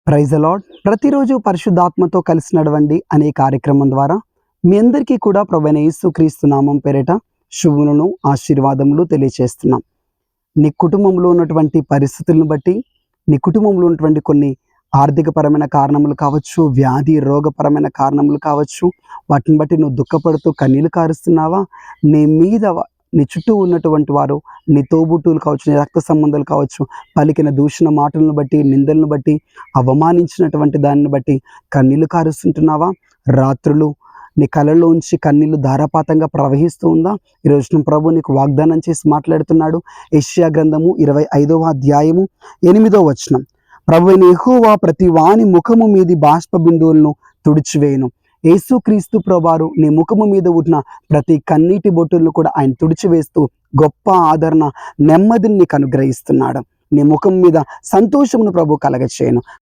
Praise the lord. ప్రతిరోజు పరిశుద్ధాత్మతో కలిసి నడవండి అనే కార్యక్రమం ద్వారా మీ అందరికీ కూడా ప్రభువైన యేసుక్రీస్తు నామం పేరిట శుభములను ఆశీర్వాదములు తెలియచేస్తున్నాం. నీ కుటుంబంలో ఉన్నటువంటి పరిస్థితులను బట్టి, నీ కుటుంబంలో ఉన్నటువంటి కొన్ని ఆర్థికపరమైన కారణములు కావచ్చు, వ్యాధి రోగపరమైన కారణములు కావచ్చు, వాటిని బట్టి నువ్వు దుఃఖపడుతూ కన్నీళ్లు కారుస్తున్నావా? నీ మీద నీ చుట్టూ ఉన్నటువంటి వారు, నీ తోబుట్టువులు కావచ్చు, నీ రక్త సంబంధాలు కావచ్చు, పలికిన దూషణ మాటలను బట్టి, నిందలను బట్టి, అవమానించినటువంటి దానిని బట్టి కన్నీళ్లు కారుస్తుంటున్నావా? రాత్రులు నీ కళ్ళలోంచి కన్నీళ్లు ధారాపాతంగా ప్రవహిస్తూ ఉందా? ఈరోజు ప్రభు నీకు వాగ్దానం చేసి మాట్లాడుతున్నాడు. యెషయా గ్రంథము 25వ అధ్యాయము 8వ వచనం. ప్రభువైన యెహోవా ప్రతి వాని ముఖము మీది బాష్ప బిందువులను తుడిచివేయును. యేసుక్రీస్తు ప్రభువారు నీ ముఖము మీద ఉన్న ప్రతి కన్నీటి బొట్టులను కూడా ఆయన తుడిచివేస్తూ గొప్ప ఆదరణ, నెమ్మదిని నీకు అనుగ్రహిస్తున్నాడు. నీ ముఖం మీద సంతోషమును ప్రభు కలగచేయను.